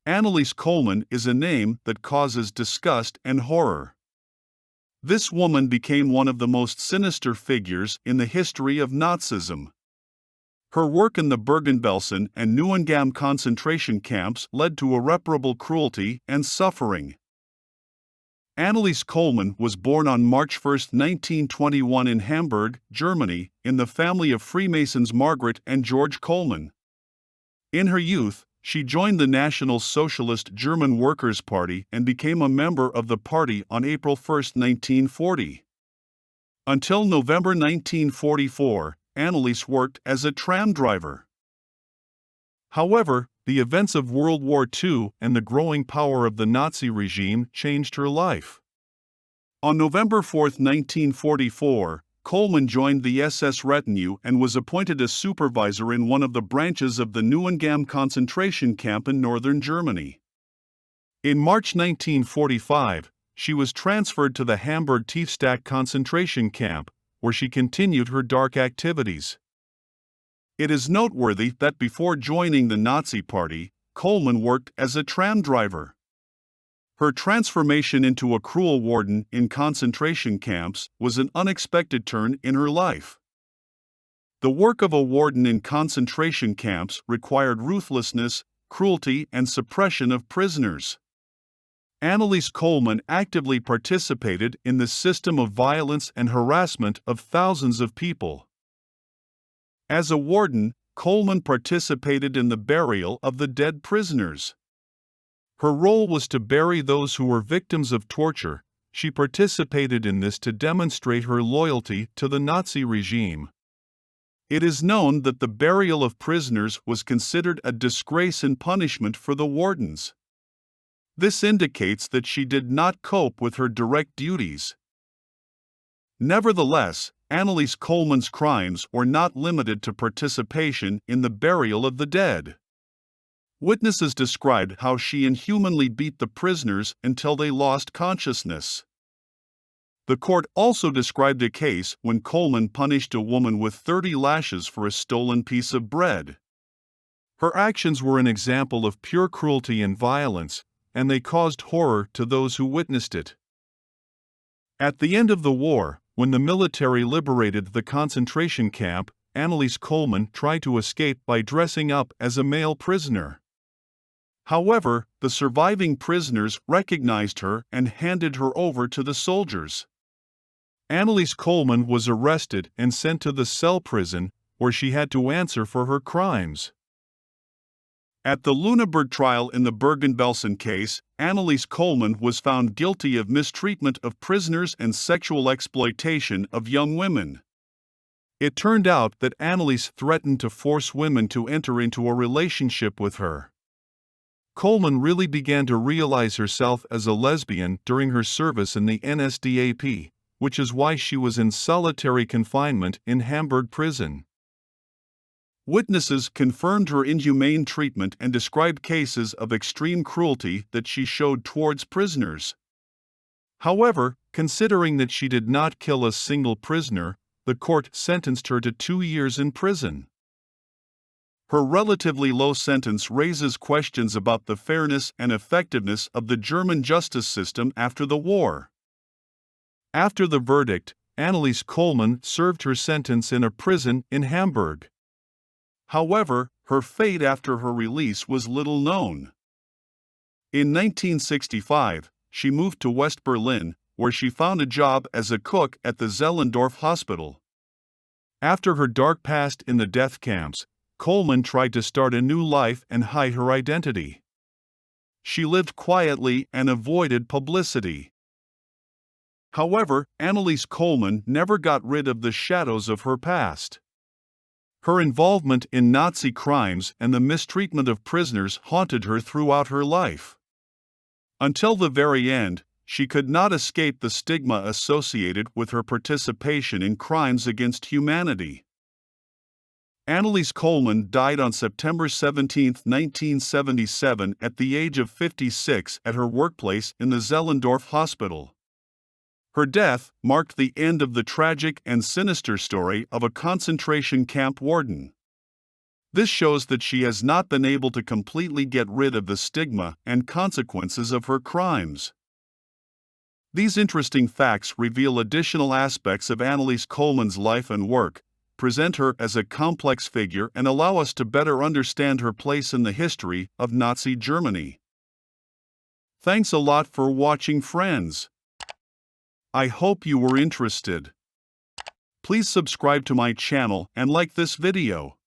Anneliese Kohlmann is a name that causes disgust and horror. This woman became one of the most sinister figures in the history of Nazism. Her work in the Bergen-Belsen and Neuengamme concentration camps led to irreparable cruelty and suffering. Anneliese Kohlmann was born on March 1, 1921 in Hamburg, Germany, in the family of Freemasons Margaret and George Kohlmann. In her youth, she joined the National Socialist German Workers' Party and became a member of the party on April 1, 1940. Until November 1944, Anneliese worked as a tram driver. However, the events of World War II and the growing power of the Nazi regime changed her life. On November 4, 1944, Kohlmann joined the SS retinue and was appointed a supervisor in one of the branches of the Neuengamme concentration camp in northern Germany. In March 1945, she was transferred to the Hamburg Tiefstadt concentration camp, where she continued her dark activities. It is noteworthy that before joining the Nazi Party, Kohlmann worked as a tram driver. Her transformation into a cruel warden in concentration camps was an unexpected turn in her life. The work of a warden in concentration camps required ruthlessness, cruelty, and suppression of prisoners. Anneliese Kohlmann actively participated in the system of violence and harassment of thousands of people. As a warden, Kohlmann participated in the burial of the dead prisoners. Her role was to bury those who were victims of torture. She participated in this to demonstrate her loyalty to the Nazi regime. It is known that the burial of prisoners was considered a disgrace and punishment for the wardens. This indicates that she did not cope with her direct duties. Nevertheless, Anneliese Kohlmann's crimes were not limited to participation in the burial of the dead. Witnesses described how she inhumanly beat the prisoners until they lost consciousness. The court also described a case when Kohlmann punished a woman with 30 lashes for a stolen piece of bread. Her actions were an example of pure cruelty and violence, and they caused horror to those who witnessed it. At the end of the war, when the military liberated the concentration camp, Anneliese Kohlmann tried to escape by dressing up as a male prisoner. However, the surviving prisoners recognized her and handed her over to the soldiers. Anneliese Kohlmann was arrested and sent to the cell prison, where she had to answer for her crimes. At the Lüneburg trial in the Bergen-Belsen case, Anneliese Kohlmann was found guilty of mistreatment of prisoners and sexual exploitation of young women. It turned out that Anneliese threatened to force women to enter into a relationship with her. Kohlmann really began to realize herself as a lesbian during her service in the NSDAP, which is why she was in solitary confinement in Hamburg prison. Witnesses confirmed her inhumane treatment and described cases of extreme cruelty that she showed towards prisoners. However, considering that she did not kill a single prisoner, the court sentenced her to 2 years in prison. Her relatively low sentence raises questions about the fairness and effectiveness of the German justice system after the war. After the verdict, Anneliese Kohlmann served her sentence in a prison in Hamburg. However, her fate after her release was little known. In 1965, she moved to West Berlin, where she found a job as a cook at the Zehlendorf Hospital. After her dark past in the death camps, Kohlmann tried to start a new life and hide her identity. She lived quietly and avoided publicity. However, Anneliese Kohlmann never got rid of the shadows of her past. Her involvement in Nazi crimes and the mistreatment of prisoners haunted her throughout her life. Until the very end, she could not escape the stigma associated with her participation in crimes against humanity. Anneliese Kohlmann died on September 17, 1977 at the age of 56 at her workplace in the Zehlendorf Hospital. Her death marked the end of the tragic and sinister story of a concentration camp warden. This shows that she has not been able to completely get rid of the stigma and consequences of her crimes. These interesting facts reveal additional aspects of Anneliese Kohlmann's life and work, present her as a complex figure, and allow us to better understand her place in the history of Nazi Germany. Thanks a lot for watching, friends. I hope you were interested. Please subscribe to my channel and like this video.